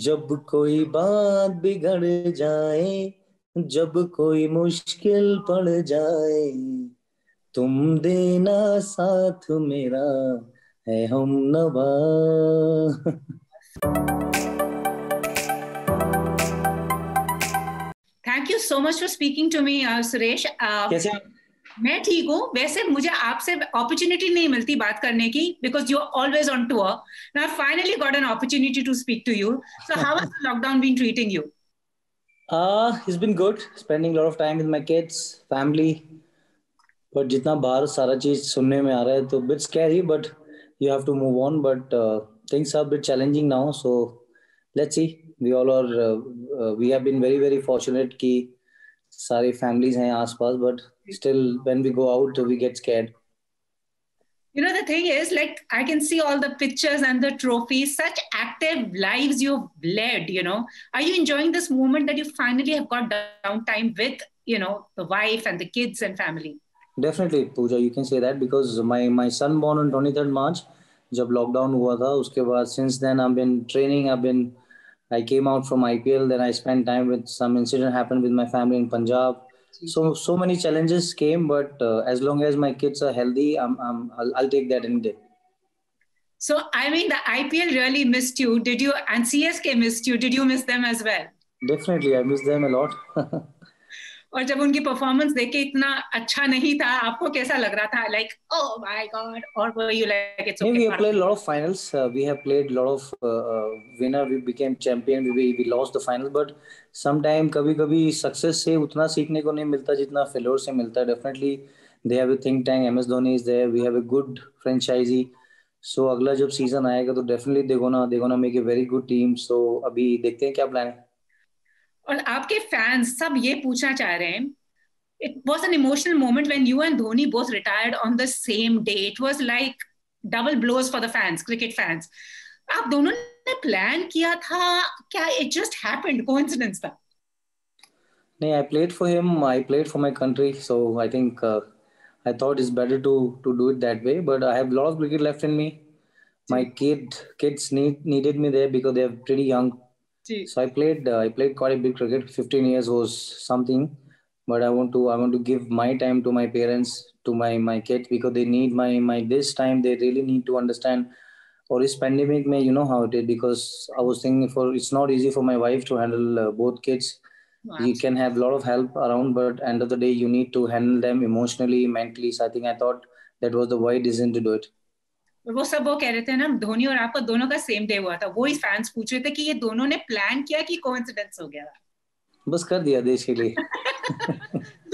जब कोई बात बिगड़ जाए, जब कोई मुश्किल पड़ जाए, तुम देना साथ मेरा है हमनवा। Thank you so much for speaking to me Suresh. कैसे? मैं ठीक हूँ। वैसे मुझे आपसे अपॉर्चुनिटी नहीं मिलती बात करने की because you are always on tour. Now I finally got an opportunity to speak to you. So how has the lockdown been treating you? It's been good spending a lot of time with my kids, family. But जितना बाहर सारा चीज सुनने में आ रहा है तो bit scary, but you have to move on. But things are a bit challenging now, so let's see. We all are. We have been very very fortunate कि सारी families हैं आसपास, but still when we go out we get scared. You know, the thing is, like, I can see all the pictures and the trophies, such active lives you've led, you know. Are you enjoying this moment that you finally have got downtime with, you know, the wife and the kids and family? Definitely, Pooja, you can say that because my son born on 23rd March, जब lockdown हुआ था उसके बाद since then I've been training. I came out from IPL, then I spent time with some incident happened with my family in Punjab. So many challenges came, but as long as my kids are healthy, I'll take that any day. So, I mean, the IPL really missed you. Did you? And CSK missed you. Did you miss them as well? Definitely, I miss them a lot. और जब उनकी performance देखे इतना अच्छा नहीं था, आपको कैसा लग रहा था? Like, oh my God, or were you like, it's okay? We have played a lot of finals. We have played a lot of winner. We became champion. We lost the final, but sometime कभी-कभी success से उतना सीखने को नहीं मिलता जितना failure से मिलता है. Definitely, they have a think tank. MS Dhoni is there. We have a good franchisee. So अगला जब season आएगा तो definitely they're gonna make a very good team. So अभी देखते हैं क्या plan है. और आपके फैंस सब ये पूछना चाह रहे हैं, it was an emotional moment when you and Dhoni both retired on the same day. It was like double blows for the fans, cricket fans. आप दोनों ने प्लान किया था क्या? It just happened, coincidence था? नहीं, I played for him. I played for my country. So I think I thought it's better to do it that way. But I have a lot of cricket left in me. My kids needed me there because they're pretty young. So I played quite a bit cricket. 15 years was something, but I want to give my time to my parents, to my kids because they need my this time. They really need to understand. Or this pandemic, may you know how it is because I was thinking it's not easy for my wife to handle both kids. No, You can have a lot of help around, but end of the day you need to handle them emotionally, mentally. So I thought that was the right decision to do it. वो सब वो कह रहे थे ना, धोनी और आपका दोनों का सेम डे हुआ था। वो ही फैंस पूछ रहे थे कि ये दोनों ने प्लान किया कि कोइंसिडेंस हो गया? बस कर दिया देश के लिए।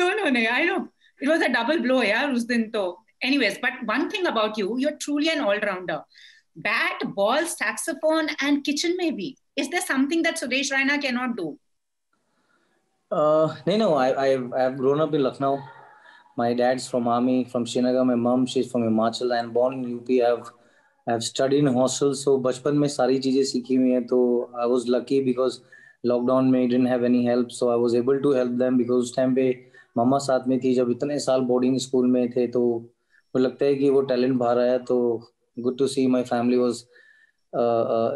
दोनों ने, I know it was a double blow यार उस दिन तो। Anyways, but one thing about you, you are truly an allrounder. Bat, ball, saxophone and kitchen में भी। Is there something that Suresh Raina can not do? No, I've grown up in Lucknow. My dad's from army, from Srinagar. My mom, she's from Himachal and born in UP. I've studied in hostels, so बचपन में सारी चीजें सीखी हुई हैं. तो I was lucky because lockdown में didn't have any help, so I was able to help them because उस टाइम पे मम्मा साथ में थी. जब इतने साल बोर्डिंग स्कूल में थे तो मुझे लगता है कि वो टैलेंट बाहर आया. तो good to see my family was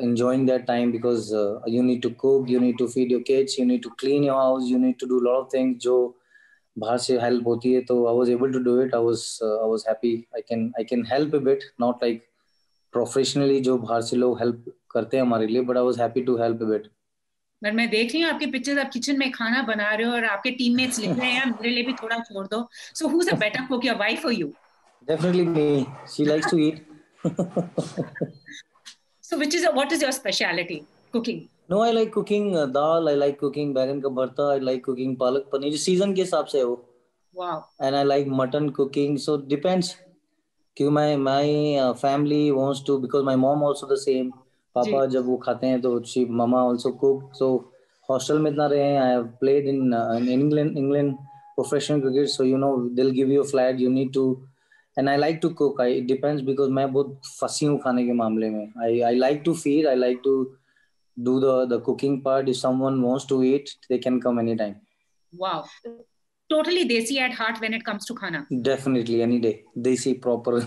enjoying that time because you need to cook, you need to feed your kids, you need to clean your house, you need to do a lot of things जो बाहर से help होती है. तो I was able to do it. I was happy. I can help a bit, not like professionally जो बाहर से लोग help करते हैं हमारे लिए, but I was happy to help a bit. पर मैं देख रही हूँ आपके पिक्चर्स, आप किचन में खाना बना रहे हो और आपके टीममेट्स लिख रहे हैं मेरे लिए भी थोड़ा छोड़ दो. सो who is a better cook, your wife और you? Definitely me. She likes to eat. So what is your specialty cooking? No, I like cooking dal. I like cooking बैगन का भरता. I like cooking palak paneer जो season के हिसाब से हो. Wow. And I like mutton cooking. So depends. क्योंकि my family wants to because my mom also the same. पापा जब वो खाते हैं तो mama also cook. So hostel में इतना रहे हैं. I have played in England professional cricket. So you know they'll give you a flag. You need to. And I like to cook. It depends because मैं बहुत फंसी हूँ खाने के मामले में. I like to feed. I like to do the cooking part. If someone wants to eat, they can come anytime. Wow. Totally desi at heart when it comes to khana. Definitely any day. Desi proper.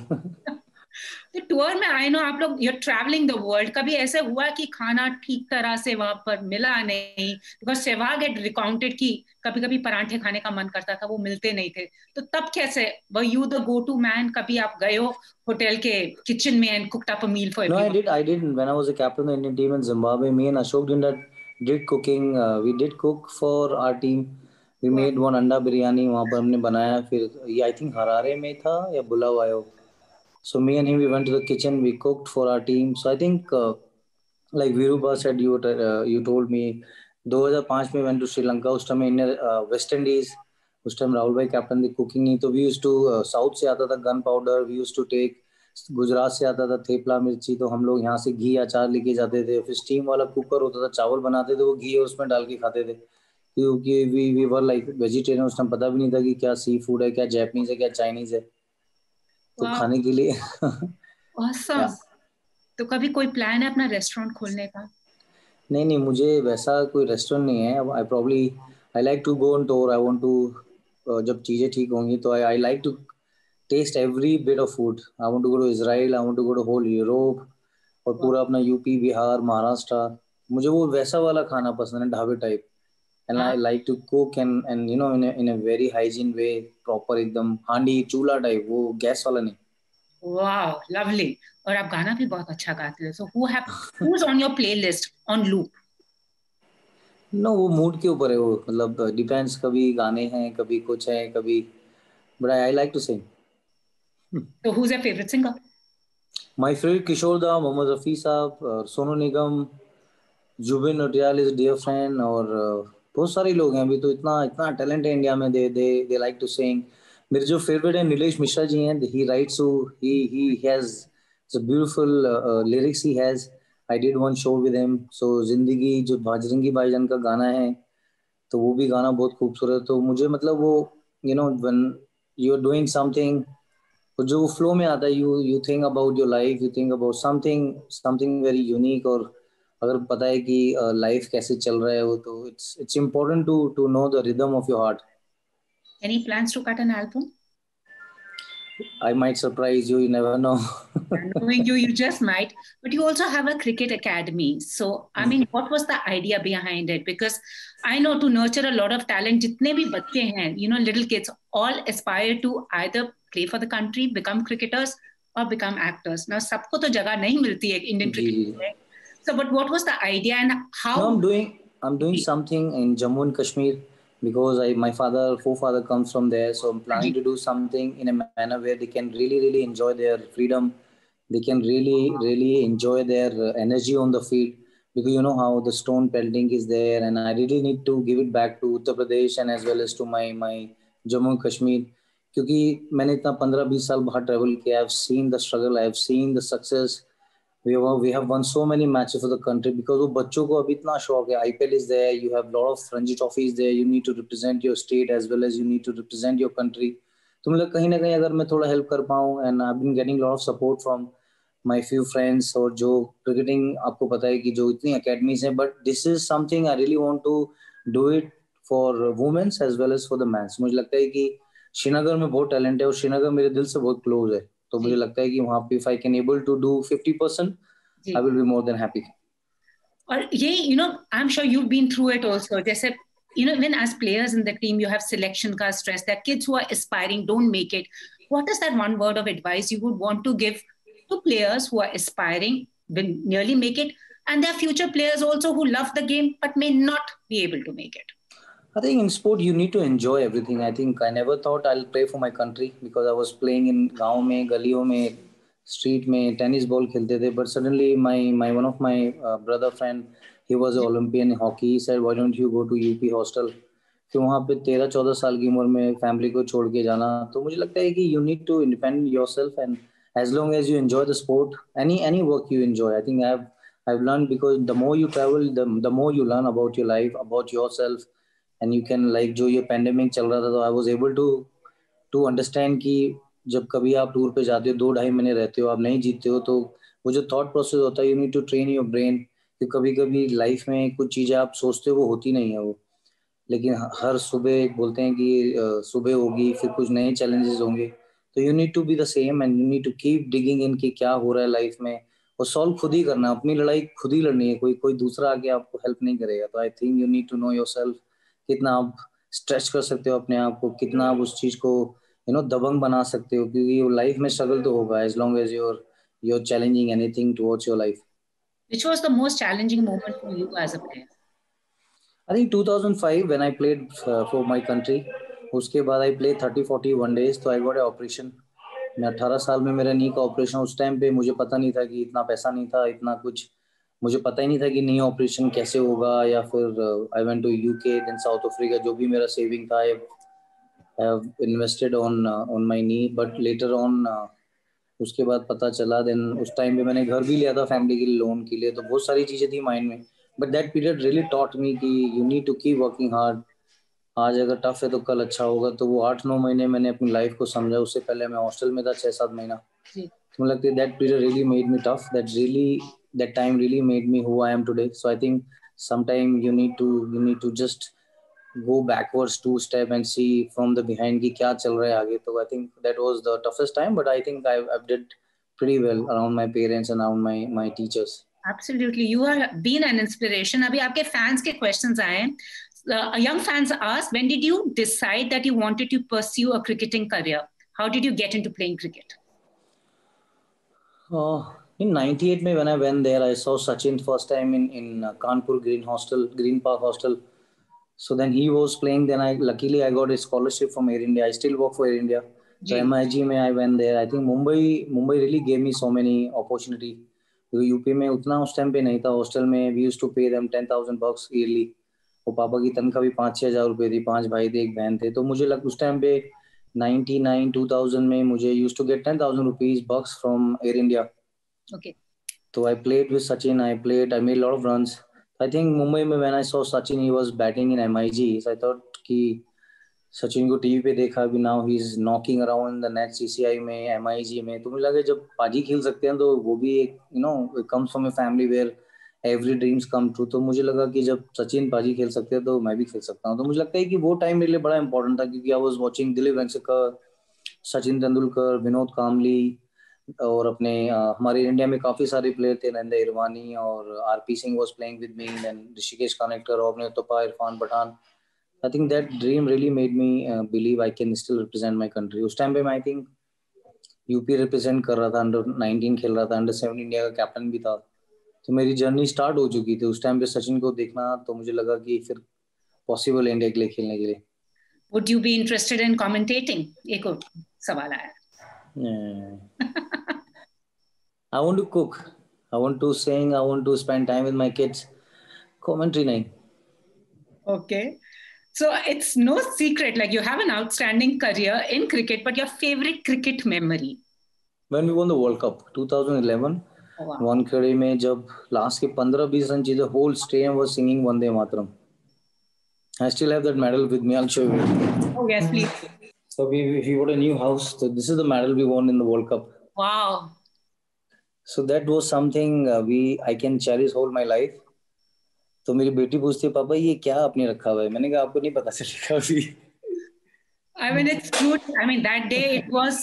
तो tour में I know आप लोग, you're traveling the world, कभी ऐसे हुआ कि खाना ठीक तरह से वहां पर मिला नहीं? बिकॉज सहवाग had recounted कि कभी कभी परांठे खाने का मन करता था, वो मिलते नहीं थे, तो तब कैसे? Were you the go to man? कभी आप गए हो होटल के किचन में and cooked up a meal for No, I everyone? did. I did. When I was a captain of the Indian team in Zimbabwe, me and Ashok did cooking. We did cook for our team. We made one अंडा बिरयानी वहाँ पर हमने बनाया. फिर ये I think Harare में था या बुलावायो. So me and him, we went to the kitchen. We cooked for our team. So I think, like Viruba said, you told me 2005 में went to Sri Lanka. उस टाइम इंडियन वेस्ट इंडीज, उस time Rahul भाई captain थी. Cooking नहीं तो we used to, south से आता था gunpowder, we used to take. Gujarat से आता था थेपला मिर्ची, तो हम लोग यहाँ से घी अचार लेके जाते थे. फिर स्टीम वाला कुकर होता था, चावल बनाते थे, वो घी उसमें डाल के खाते थे, क्योंकि वी वर लाइक वेजिटेरियन. उस टाइम पता भी नहीं था कि क्या सी फूड है, क्या जैपनीज है, क्या चाइनीज है, तो खाने के लिए. ऑसम. तो कभी कोई प्लान है अपना रेस्टोरेंट खोलने का? नहीं नहीं, मुझे वैसा कोई रेस्टोरेंट नहीं है. I like to go on tour. I want to, जब चीज़ें ठीक होंगी तो I like to taste every bit of food. I want to go to Israel, I want to go to whole Europe, और पूरा अपना यूपी, बिहार, महाराष्ट्र. मुझे वो वैसा वाला खाना पसंद है, ढाबे type. And I like to cook and in a very hygiene way, proper एकदम हांडी चूल्हा टाइप, वो गैस वाला नहीं. Wow, lovely. और आप गाना भी बहुत अच्छा गाते हैं. So who is on your playlist on loop? No, वो मूड के ऊपर है. वो मतलब डिपेंड्स, कभी गाने हैं, कभी कुछ है, कभी. But I like to sing. तो who is your favourite singer? My favourite Kishore da, Mohammed Rafi sahab, Sonu Nigam, Jubin Nautiyal is dear friend, और बहुत सारे लोग हैं. अभी तो इतना इतना टैलेंट है इंडिया में. They like to sing. मेरे जो फेवरेट है नीलेश मिश्रा जी हैं. He writes, he has beautiful lyrics. He has, I did one show with him. So जिंदगी, जो बाजरंगी भाईजान का गाना है, तो वो भी गाना बहुत खूबसूरत. तो मुझे मतलब वो, when you are doing something, तो जो फ्लो में आता है, you think about your life, you think about something something very unique. और अगर पता है कि लाइफ कैसे चल रहा है वो, तो it's important to know the rhythm of your heart. Any plans to cut an album? I might surprise you, you never know. Knowing you, you just might. But you also have a cricket academy. So, I mean, what was the idea behind it? Because I know to nurture a lot of talent, jitne bhi bacche hain, little kids, all aspire to either play for the country, become cricketers, or become actors. Now, sabko to jagah nahi milti hai Indian जी cricket जी. mein. So, but what was the idea and No, how? I'm doing something in Jammu and Kashmir, because my forefather comes from there. So I'm planning to do something in a manner where they can really, really enjoy their freedom. They can really, really enjoy their energy on the field, because you know how the stone pelting is there, and I really need to give it back to Uttar Pradesh and as well as to my Jammu and Kashmir. क्योंकि मैंने इतना 15-20 साल बाहर travel किया. I have seen the struggle, I have seen the success. We have won so many matches for the country, because वो बच्चों को अभी इतना शौक है. IPL is there, you have lot of Ranji trophies there, you need to represent your state as well as you need to represent your country. तो मतलब कहीं ना कहीं अगर मैं थोड़ा हेल्प कर पाऊँ, and I've been getting lot of support from my few friends. और जो क्रिकेटिंग, आपको पता है कि जो इतनी अकेडमीज हैं, but this is something I really want to do it for women's as well as for the men's. मुझे लगता है कि श्रीनगर में बहुत टैलेंट है, और श्रीनगर मेरे दिल से बहुत क्लोज है. तो मुझे लगता है कि वहाँ पे if I can able to do 50%, I will be more than happy. और ये I'm sure you've been through it also. जैसे when as players in the team you have selection का stress, that kids who are aspiring don't make it. What is that one word of advice you would want to give to players who are aspiring, will nearly make it, and there are future players also who love the game but may not be able to make it? I think in sport you need to enjoy everything. I think I never thought I'll play for my country, because I was playing in गांव में, गलियों में, street में tennis ball खेलते थे. But suddenly my one of my brother friend, he was an Olympian in hockey. He said, why don't you go to UP hostel? फिर वहाँ पे 13-14 साल की उम्र में फैमिली को छोड़ के जाना. तो मुझे लगता है कि you need to independ yourself, and as long as you enjoy the sport, any work you enjoy. I think I've learned, because the more you travel, the more you learn about your life, about yourself. And you can like, जो ये pandemic चल रहा था, तो I was able to understand कि जब कभी आप टूर पे जाते हो, 2-2.5 महीने रहते हो, आप नहीं जीतते हो, तो वो जो थॉट प्रोसेस होता है, you need to train your brain. कि कभी कभी लाइफ में कुछ चीज़ें आप सोचते हो वो होती नहीं है वो. लेकिन हर सुबह बोलते हैं कि सुबह होगी, फिर कुछ नए चैलेंजेस होंगे. तो you need to be the same and you need to keep digging in कि क्या हो रहा है लाइफ में, और सॉल्व खुद ही करना, अपनी लड़ाई खुद ही लड़नी है, कोई दूसरा आके आपको हेल्प नहीं करेगा। तो I think you need to know yourself, कितना आप स्ट्रेच कर सकते हो अपने आप को, कितना आप उस चीज को दबंग बना सकते हो, क्योंकि लाइफ में स्ट्रगल तो होगा as long as you're challenging anything towards your life. Which was the most challenging moment for you as a player? I think 2005 when I played for my country. उसके बाद I played 30-40 one days, तो I got an operation. मैं 18 साल में मेरा नी का operation, उस time पे मुझे पता नहीं था कि इतना पैसा नहीं था, इतना कुछ मुझे पता ही नहीं था कि नी ऑपरेशन कैसे होगा, या फिर I went to UK then South Africa, जो भी मेरा सेविंग था I have invested on my knee, but later on उसके बाद पता चला, देन उस टाइम पे मैंने घर भी लिया था फैमिली के लिए, लोन के लिए, तो बहुत सारी चीजें थी माइंड में, but that period really taught me कि you need to keep working hard. आज अगर टफ है तो कल अच्छा होगा। तो वो 8-9 महीने मैंने अपनी लाइफ को समझा। उससे पहले मैं हॉस्टल में था 6-7 महीना। तो मुझे लगता है that period really made me tough, that time really made me who I am today. So I think sometime you need to just go backwards 2 steps and see from the behind कि क्या चल रहा है आगे। तो I think that was the toughest time, but I think I did pretty well around my parents and around my teachers. Absolutely, you have been an inspiration. अभी आपके fans के questions आए हैं. Young fans asked, when did you decide that you wanted to pursue a cricketing career? How did you get into playing cricket? In 98 में when I went there, I saw Sachin first time in Kanpur Green Park Hostel. So then he was playing. Then luckily I got a scholarship from Air India. I still work for Air India. So MIG में I went there. I think Mumbai really gave me so many opportunity. क्योंकि UP में उतना उस time पे नहीं था। Hostel में we used to pay them $10,000 yearly. और पापा की तनख्वाह भी 5-6 हज़ार रुपए थी। 5 भाई थे, एक बहन थे। तो मुझे उस टाइम पे 99-2000 में मुझे used to get 10,000 rupees bucks from Air India. Okay. So I played with Sachin. I made a lot of runs. I think Mumbai में when I saw Sachin, he was batting in MIG. So I thought कि सचिन को TV पे देखा भी, now he's knocking around the net CCI में, MIG में। तो मुझे लगा जब पाजी खेल सकते हैं तो वो भी एक it comes from a family where every dreams come true। तो मुझे लगा कि जब सचिन पाजी खेल सकते हैं तो मैं भी खेल सकता हूँ। तो मुझे लगता है कि वो टाइम मेरे लिए बड़ा इंपॉर्टेंट था, क्योंकि I was watching Dilip Vengsarkar, Sachin Tendulkar, Vinod Kambli, और अपने हमारे इंडिया में काफी सारे प्लेयर थे, नंदा इरवानी और RP Singh was playing with me, then Hrishikesh Kanitkar, और अपने तोपा Irfan Pathan. I think that dream really made me believe I can still represent my country. उस टाइम पे मैं आई थिंक यूपी रिप्रेजेंट कर रहा था, अंडर-19 खेल रहा था, अंडर-7 इंडिया का कैप्टन भी था। तो मेरी जर्नी स्टार्ट हो चुकी थी उस टाइम पे सचिन को देखना। तो मुझे लगा कि फिर पॉसिबल इंडिया के लिए खेलने के लिए। Would you be interested in commentating? एक और सवाल आया। I want to cook. I want to sing. I want to spend time with my kids. Commentary nahi. Okay. So it's no secret, like you have an outstanding career in cricket, but your favorite cricket memory? When we won the World Cup, 2011. Oh, wow. Wankhede में जब last के 15-20 run चाहिए, the whole stadium was singing Vande Mataram. I still have that medal with me. I'll show you. Oh yes, please. So we bought a new house. So this is the medal we won in the World Cup. Wow. So that was something I can cherish all my life. तो मेरी बेटी पूछती है, पापा ये क्या आपने रखा हुआ है? मैंने कहा आपको नहीं पता चलेगा अभी। I mean, it's true. I mean, that day it was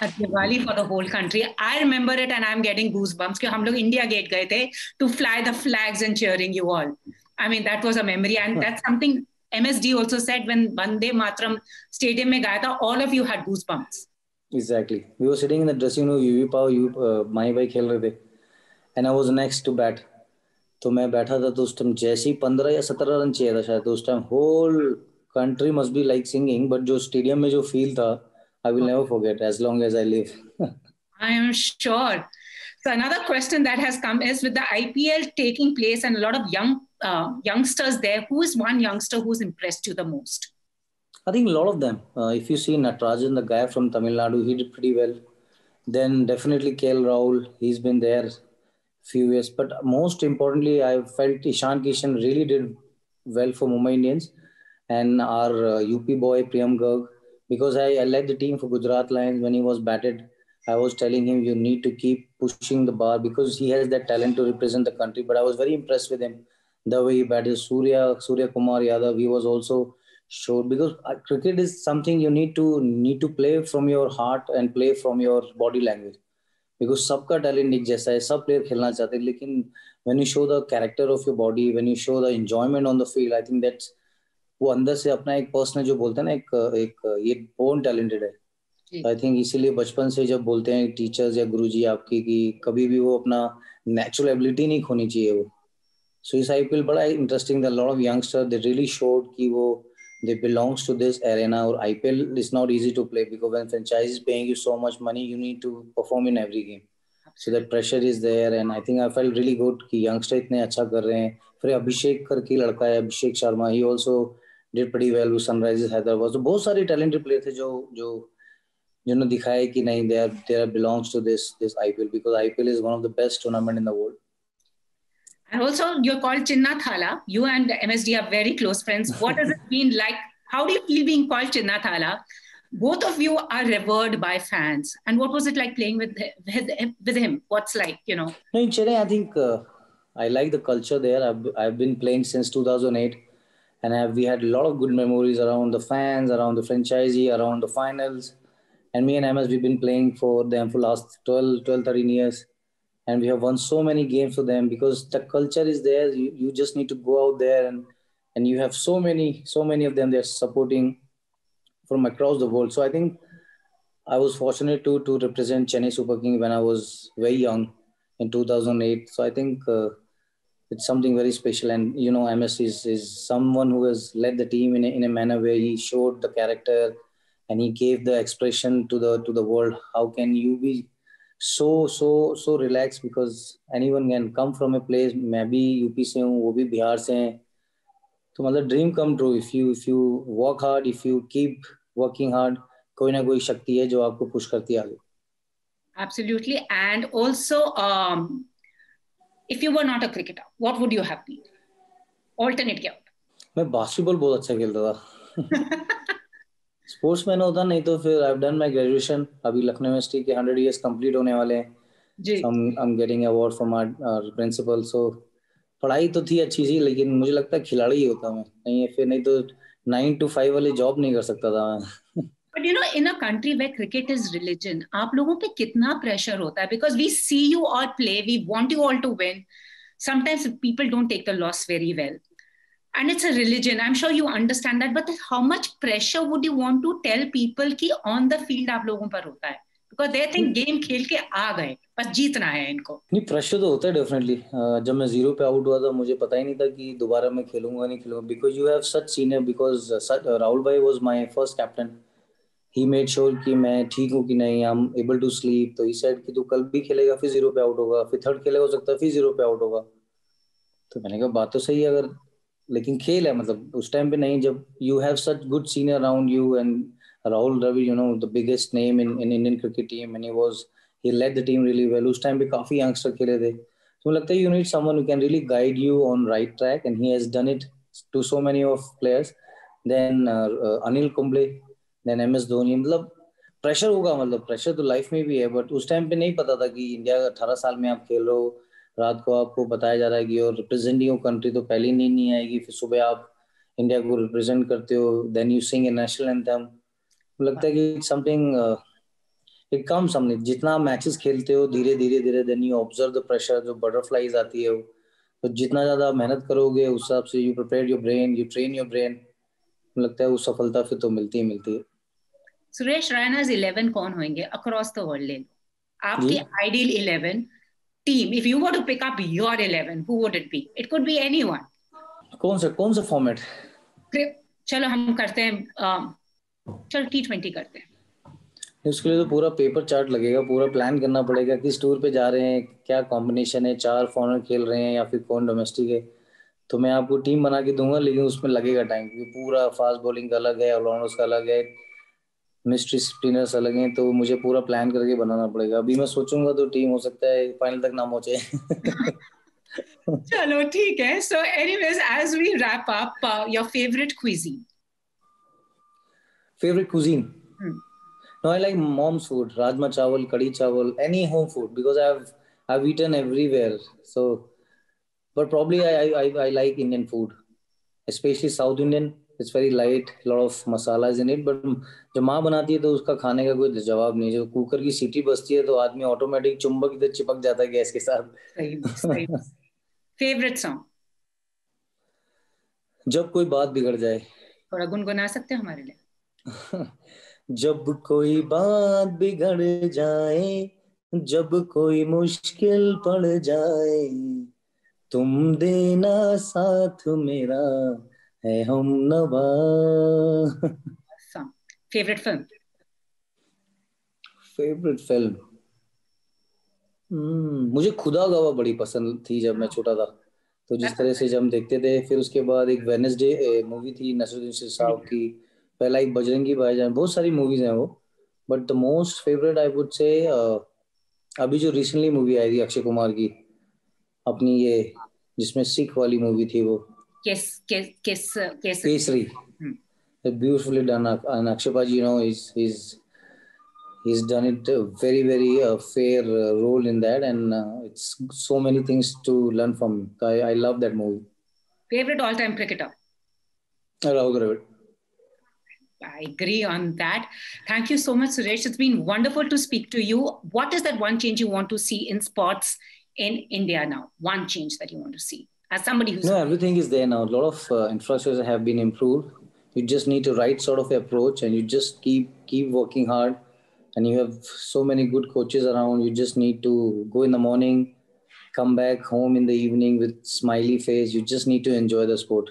a Diwali for the whole country. I remember it and I'm getting goosebumps because हम लोग India Gate गए थे to fly the flags and cheering you all. I mean, that was a memory, and that's something MSD also said when Vande Mataram stadium में गाया था, all of you had goosebumps. Exactly. We were sitting in the dressing room, UV Power, माही भाई खेल रहे थे, and I was next to bat. तो मैं बैठा था, तो उस टाइम जैसे ही 15 या 17 रन चाहिए था शायद, तो उस time whole country must be like singing, but जो स्टेडियम में जो फील था, I will never forget as long as I live. I am sure. So another question that has come is, with the IPL taking place and a lot of youngsters there, who is one youngster who's impressed you the most? I think a lot of them. If you see Natarajan, the guy from Tamil Nadu, he did pretty well. Then definitely KL Rahul, he's been there few years. But most importantly, I felt Ishan Kishan really did well for Mumbai Indians, and our UP boy Priyam Garg, because I led the team for Gujarat Lions when he was batted. I was telling him, you need to keep pushing the bar because he has that talent to represent the country. But I was very impressed with him, the way he batted. Surya Kumar Yadav, he was also Sure, because cricket is something you need to play from your heart and play from your body language. Because सबका talent एक जैसा है, सब player खेलना चाहते हैं, लेकिन when you show the character of your body, when you show the enjoyment on the field, I think that's वो अंदर से अपना एक पर्सन जो बोलते हैं ना, एक ये born talented है. आई थिंक इसीलिए बचपन से जब बोलते हैं टीचर्स या गुरुजी आपकी कि कभी भी वो अपना नेचुरल एबिलिटी नहीं खोनी चाहिए वो. सो इस आईपीएल बड़ा इंटरेस्टिंग था. Lot of youngster they really showed कि वो they belongs to this arena. Or IPL is not easy to play because when franchise is paying you so much money, you need to perform in every game. So that pressure is there, and I think I felt really good कि youngster इतने अच्छा कर रहे हैं. फिर अभिषेक करके लड़का है, Abhishek Sharma, he also did pretty well with Sunrisers Hyderabad. So बहुत सारे talented players थे जो जो जिन्होंने दिखाया कि नहीं, they belongs to this IPL because IPL is one of the best tournament in the world. And also, you're called Chinna Thala. You and MSD are very close friends. What has it been like? How do you feel being called Chinna Thala? Both of you are revered by fans. And what was it like playing with him? What's like, you know? No, in Chennai, I think I like the culture there. I've been playing since 2008. And we had a lot of good memories around the fans, around the franchisee, around the finals. And me and MS, we've been playing for them for last 13 years. And we have won so many games for them because the culture is there. You just need to go out there and you have so many of them they're supporting from across the world. So I think I was fortunate to represent Chennai Super King when I was very young in 2008. So I think it's something very special. And, you know, MS is someone who has led the team in a manner where he showed the character and he gave the expression to the world. How can you be so relaxed, because anyone can come from a place. मैं भी UP से हूँ, वो भी बिहार से हैं. तो मतलब dream come true. If you work hard, if you keep working hard, कोई ना कोई शक्ति है जो आपको पुश करती है आगे. Absolutely. And also, if you were not a cricketer, what would you have been? Alternate क्या होता? मैं बास्केटबॉल बहुत अच्छा खेलता था. स्पोर्ट्समैन होता, नहीं तो फिर I have done my graduation. अभी लखनऊ यूनिवर्सिटी के 100 इयर्स कंप्लीट होने वाले हैं. I am getting award from our principal. So पढ़ाई तो थी अच्छी सी, लेकिन मुझे लगता है खिलाड़ी ही होता मैं. नहीं तो 9 to 5 वाली जॉब नहीं कर सकता था मैं. But you know, in a country where cricket is religion, आप लोगों पे कितना pressure होता है? Because we see you all play, we want you all to win. Sometimes people don't take the loss very well. And it's a religion. I'm sure you understand that. But how much pressure would you want to tell people कि on the field आप लोगों पर होता है? Because they think game खेल के आ गए, बस जीतना है इनको. नहीं, प्रेशर तो होता है डेफिनेटली. जब मैं 0 पे आउट हुआ था, मुझे पता ही नहीं था कि दोबारा मैं खेलूंगा नहीं खेलूंगा. Because you have such senior, because Rahul भाई was my first captain. He made sure कि मैं ठीक हूँ कि नहीं, I am able to sleep. तो ही सेड कि तू कल भी खेलेगा, फिर 0 पे आउट होगा, फिर थर्ड खेलेगा, हो सकता है फिर 0 पे आउट होगा. तो मैंने कहा बात तो सही है, अगर लेकिन खेल है, मतलब उस टाइम पे नहीं. जब you have such good senior around you, and Rahul Dravid, you know, the biggest name in Indian cricket team, and he led the team really well. उस टाइम पे काफी यंगस्टर खेले थे. तो मुझे लगता है you need someone who can really guide you on right track, and he has done it to so many of players. Then Anil Kumble, then MS Dhoni. मतलब प्रेशर होगा, मतलब प्रेशर तो लाइफ में भी है, बट उस time पे नहीं पता था कि इंडिया 18 साल में आप खेल रहे हो. रात को आपको बताया जा रहा है कि और रिप्रेजेंटिंग कंट्री तो पहली नहीं आएगी, फिर सुबह आप इंडिया को रिप्रेजेंट करते हो. Then you sing a national anthem. लगता है कि समथिंग इट कम्स समथिंग. जितना मैचेस खेलते हो धीरे धीरे then you observe the pressure, जो बटरफ्लाईज आती है. तो जितना ज्यादा मेहनत करोगे उस हिसाब से you prepare your brain, you train your brain. लगता है वो सफलता फिर तो मिलती है. सुरेश रैना's 11 कौन होंगे अक्रॉस द वर्ल्ड? ले लो आपके ideal 11 team. If you were to pick up your 11, who would it be? It could be anyone. कौन सा फॉर्मेट? चलो हम करते हैं, चलो T20 करते हैं. उसके लिए तो पूरा पेपर चार्ट लगेगा, पूरा प्लान करना पड़ेगा किस टूर पे जा रहे हैं, क्या कॉम्बिनेशन है, 4 फॉरनर खेल रहे हैं या फिर कौन डोमेस्टिक है. तो मैं आपको टीम बना के दूंगा, लेकिन उसमें लगेगा टाइम, क्योंकि पूरा फास्ट बॉलिंग का अलग है, ऑलराउंडर्स का अलग है, मिस्ट्री स्पिनर्स अलग हैं. तो मुझे पूरा प्लान करके बनाना पड़ेगा. अभी मैं सोचूंगा तो टीम हो सकता है फाइनल तक ना पहुंचे. चलो ठीक है. So anyways, as we wrap up, your favorite cuisine? Favorite cuisine? No, I like mom's food. Rajma chawal, kadhi chawal, any home food, because I've eaten everywhere. So, but probably I like Indian food, especially South Indian. It's very light, lot of masalas in it, but जब माँ बनाती है तो उसका खाने का कोई जवाब नहीं. जब कुकर की सीटी बजती है तो आदमी ऑटोमेटिक चुंबक इधर चिपक जाता है गैस के साथ. सही. Favourite song? जब कोई बात बिगड़ जाए. थोड़ा गुनगुना सकते हैं हमारे लिए? जब कोई बात बिगड़ जाए, जब कोई मुश्किल पड़ जाए, तुम देना साथ मेरा है हम नवा. Favourite film? फेवरेट फिल्म मुझे खुदा गवा बड़ी पसंद थी जब मैं छोटा था. तो जिस तरह से जब हम देखते थे, फिर उसके बाद एक वेडनेसडे मूवी थी नसरुद्दीन साहब की, पहला एक बजरंगी भाईजान, बहुत सारी मूवीज हैं वो. But the most favourite I would say अभी जो रिसेंटली मूवी आई थी अक्षय कुमार की, अपनी ये जिसमें सिख वाली मूवी थी वो, Kesari. Beautifully done. and Akshay Paji, you know, he's done it very very fair role in that, and it's so many things to learn from. I love that movie. Favorite all time cricketer? Rahul Dravid. I agree on that. Thank you so much, Suresh. It's been wonderful to speak to you. What is that one change you want to see in sports in India now? One change that you want to see as somebody who's... No, everything is there now. A lot of infrastructure have been improved. You just need to right sort of approach, and you just keep working hard. And you have so many good coaches around. You just need to go in the morning, come back home in the evening with smiley face. You just need to enjoy the sport.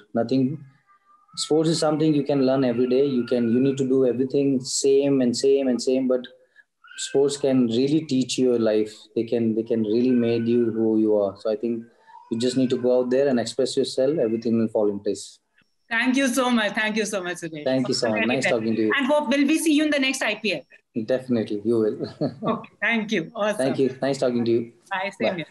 Sports is something you can learn every day. You need to do everything same, but sports can really teach you your life. They can really make you who you are. So I think you just need to go out there and express yourself. Everything will fall in place. Thank you so much. Thank you so much, Suresh. Thank you so much. Nice talking to you. And hope will we see you in the next IPL? Definitely, you will. Okay, thank you. Awesome. Thank you. Nice talking to you. Bye. Same here.